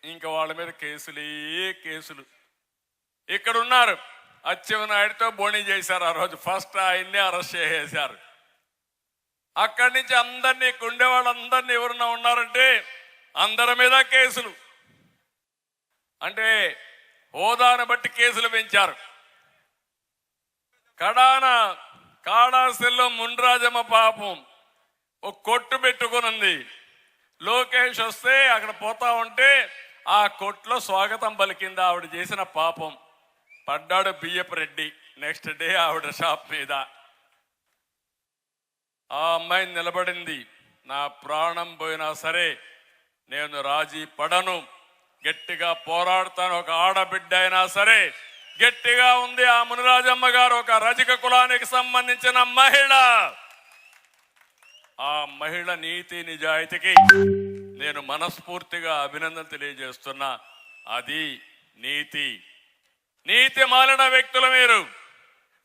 ఇంకా వాళ్ళ మీద కేసులే కేసులు. ఇక్కడ ఉన్నారు అచ్చెన్నాయుడితో బోణి చేశారు. ఆ రోజు ఫస్ట్ ఆయన్ని అరెస్ట్ చేసేశారు. అక్కడి నుంచి అందరినీ గుండె వాళ్ళందరినీ ఎవరన్నా ఉన్నారంటే అందరి మీద కేసులు. అంటే హోదాను బట్టి కేసులు పెంచారు. కడాన కాళాస్తిలో మున్రాజమ్మ పాపం ఒక కొట్టు పెట్టుకునుంది. లోకేష్ వస్తే అక్కడ పోతా ఉంటే ఆ కొట్లో స్వాగతం పలికింది. ఆవిడ చేసిన పాపం. పడ్డాడు బియ్యపు రెడ్డి. నెక్స్ట్ డే ఆవిడ షాప్ మీద. ఆ అమ్మాయి నిలబడింది, నా ప్రాణం పోయినా సరే నేను రాజీ పడను, గట్టిగా పోరాడతాను, ఒక ఆడబిడ్డ అయినా సరే గట్టిగా ఉంది. ఆ మునిరాజమ్మ గారు ఒక రజక కులానికి సంబంధించిన మహిళ. ఆ మహిళ నీతి నిజాయితీకి నేను మనస్ఫూర్తిగా అభినందన తెలియజేస్తున్నా. అది నీతి. నీతి మాలిన వ్యక్తులు మీరు.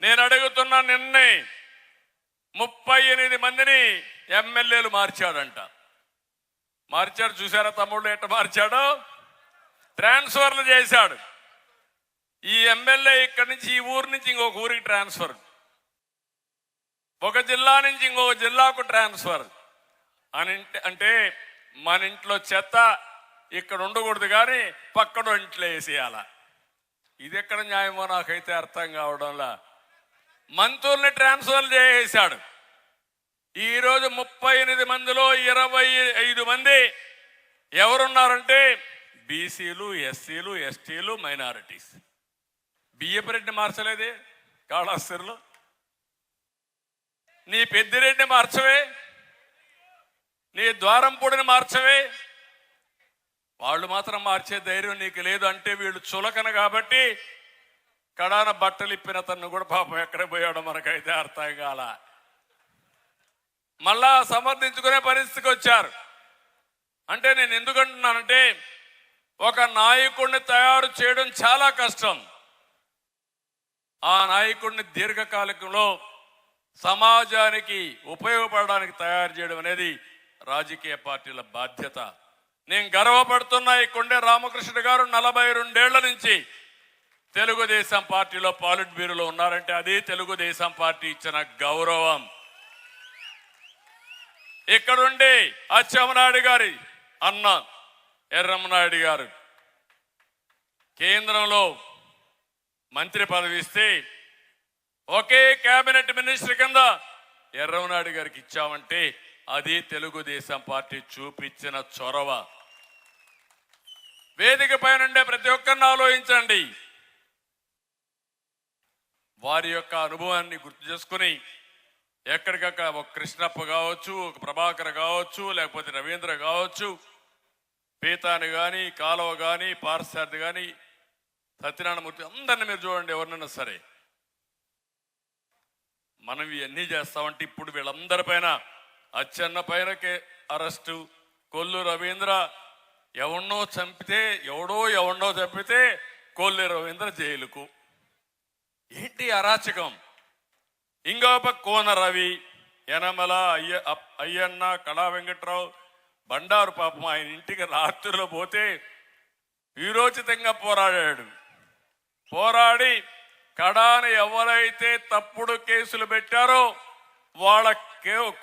నేను అడుగుతున్నా, నిన్నే 38 మందిని ఎమ్మెల్యేలు మార్చాడంట. మార్చాడు, చూసారా తమ్ముళ్ళు ఎట్ట మార్చాడో? ట్రాన్స్ఫర్లు చేశాడు. ఈ ఎమ్మెల్యే ఇక్కడి నుంచి ఈ ఊరు నుంచి ఇంకొక ఊరికి ట్రాన్స్ఫర్, ఒక జిల్లా నుంచి ఇంకొక జిల్లాకు ట్రాన్స్ఫర్ అని. అంటే మన ఇంట్లో చెత్త ఇక్కడ ఉండకూడదు కానీ పక్కన ఇంట్లో వేసేయాల. ఇది ఎక్కడ న్యాయమో నాకైతే అర్థం కావడంలా. మంత్రుల్ని ట్రాన్స్ఫర్ చేసేశాడు. ఈరోజు 38 మందిలో 25 మంది ఎవరున్నారంటే బీసీలు, ఎస్సీలు, ఎస్టీలు, మైనారిటీస్. బియ్యపు రెడ్డి మార్చలేదే కాళాస్తిలో. నీ పెద్దిరెడ్డి మార్చవే, నీ ద్వారంపూడిని మార్చవే. వాళ్ళు మాత్రం మార్చే ధైర్యం నీకు లేదు. అంటే వీళ్ళు చులకన కాబట్టి కడాన బట్టలు ఇప్పిన తను కూడా పాపం ఎక్కడ పోయాడో మనకైతే అర్థం కాల. మళ్ళా సమర్థించుకునే పరిస్థితికి వచ్చారు. అంటే నేను ఎందుకంటున్నానంటే ఒక నాయకుడిని తయారు చేయడం చాలా కష్టం. ఆ నాయకుడిని దీర్ఘకాలికంలో సమాజానికి ఉపయోగపడడానికి తయారు చేయడం అనేది రాజకీయ పార్టీల బాధ్యత. నేను గర్వపడుతున్నా, ఈ కొండే రామకృష్ణ గారు 42 ఏళ్ల నుంచి తెలుగుదేశం పార్టీలో పాలిట్ బ్యూరోలో ఉన్నారంటే అది తెలుగుదేశం పార్టీ ఇచ్చిన గౌరవం. ఇక్కడుండి అచ్చెన్నాయుడు గారి అన్న ఎర్రమనాయుడు గారు కేంద్రంలో మంత్రి పదవి ఇస్తే ఒకే కేబినెట్ మినిస్టర్ కింద ఎర్రమనాయుడు గారికి ఇచ్చామంటే అది తెలుగుదేశం పార్టీ చూపించిన చొరవ. వేదిక పైన ప్రతి ఒక్కరిని ఆలోచించండి. వారి యొక్క అనుభవాన్ని గుర్తు చేసుకుని ఎక్కడికక్కడ ఒక కృష్ణప్ప కావచ్చు, ఒక ప్రభాకర్ కావచ్చు, లేకపోతే రవీంద్ర కావచ్చు, పీతాని కానీ, కాలువ కానీ, పార్సార్థి కానీ, సత్యనారాయణమూర్తి, అందరిని మీరు చూడండి. ఎవరినైనా సరే మనం ఇవన్నీ చేస్తామంటే ఇప్పుడు వీళ్ళందరిపైన అచ్చెన్న పైనకే అరెస్టు, కొల్లు రవీంద్ర ఎవడో చంపితే కొల్లు రవీంద్ర జైలుకు. ఏంటి అరాచకం? ఇంకొక కోన రవి, యనమల అయ్యన్న, కళా వెంకట్రావు, బండారు పాపం ఆయన ఇంటికి రాత్రిలో పోతే వీరోచితంగా పోరాడి కడాన ఎవరైతే తప్పుడు కేసులు పెట్టారో వాళ్ళ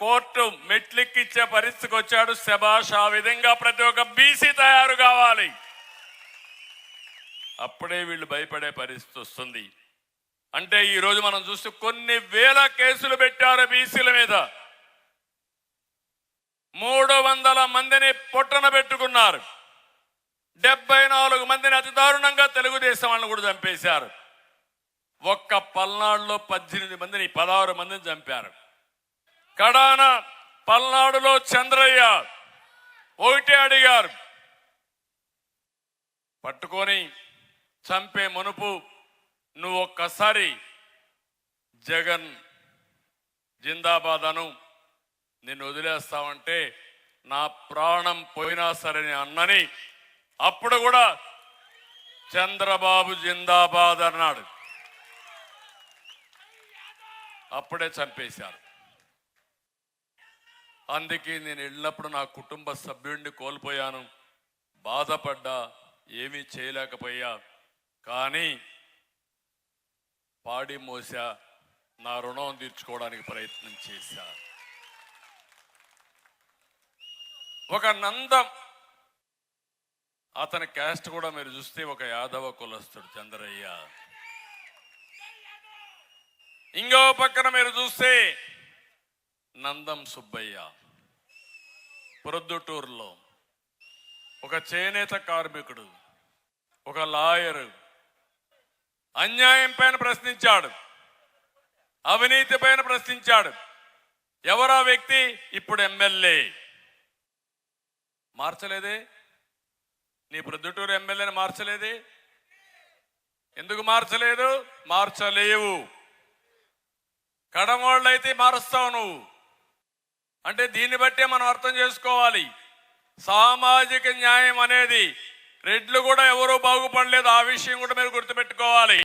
కోర్టు మెట్లెక్కిచ్చే పరిస్థితికి వచ్చాడు. శభాష్. ఆ విధంగా ప్రతి ఒక్క బీసీ తయారు కావాలి. అప్పుడే వీళ్ళు భయపడే పరిస్థితి వస్తుంది. అంటే ఈరోజు మనం చూస్తే కొన్ని వేల కేసులు పెట్టారు బీసీల మీద. 300 మందిని పొట్టన పెట్టుకున్నారు. 74 మందిని అతి దారుణంగా తెలుగుదేశం వాళ్ళని కూడా చంపేశారు. ఒక్క పల్నాడులో 16 మందిని చంపారు. కడాన పల్నాడులో చంద్రయ్య ఒకటే అడిగారు, పట్టుకొని చంపే మునుపు నువ్వు ఒక్కసారి జగన్ జిందాబాద్ అను, నిన్ను వదిలేస్తావంటే నా ప్రాణం పోయినా సరే అన్నని. అప్పుడు కూడా చంద్రబాబు జిందాబాద్ అన్నాడు. అప్పుడే చంపేశారు. అందుకే నేను వెళ్ళినప్పుడు నా కుటుంబ సభ్యుడిని కోల్పోయాను, బాధపడ్డా. ఏమీ చేయలేకపోయా. కానీ పాడి మోసా, నా రుణం తీర్చుకోవడానికి ప్రయత్నం చేశా. ఒక నందం, అతని క్యాస్ట్ కూడా మీరు చూస్తే ఒక యాదవ కులస్తుడు చంద్రయ్య. ఇంకో పక్కన మీరు చూస్తే నందం సుబ్బయ్య, ప్రొద్దుటూరులో ఒక చేనేత కార్మికుడు, ఒక లాయరు. అన్యాయం పైన ప్రశ్నించాడు, అవినీతి పైన ప్రశ్నించాడు. ఎవరా వ్యక్తి? ఇప్పుడు ఎమ్మెల్యే. మార్చలేదే, నీ ప్రొద్దుటూరు ఎమ్మెల్యేని మార్చలేదే. ఎందుకు మార్చలేదు? మార్చలేవు. కడమోళ్ళైతే మారుస్తావు నువ్వు. అంటే దీన్ని బట్టే మనం అర్థం చేసుకోవాలి, సామాజిక న్యాయం అనేది రెడ్లు కూడా ఎవరూ బాగుపడలేదు. ఆ విషయం కూడా మీరు గుర్తుపెట్టుకోవాలి.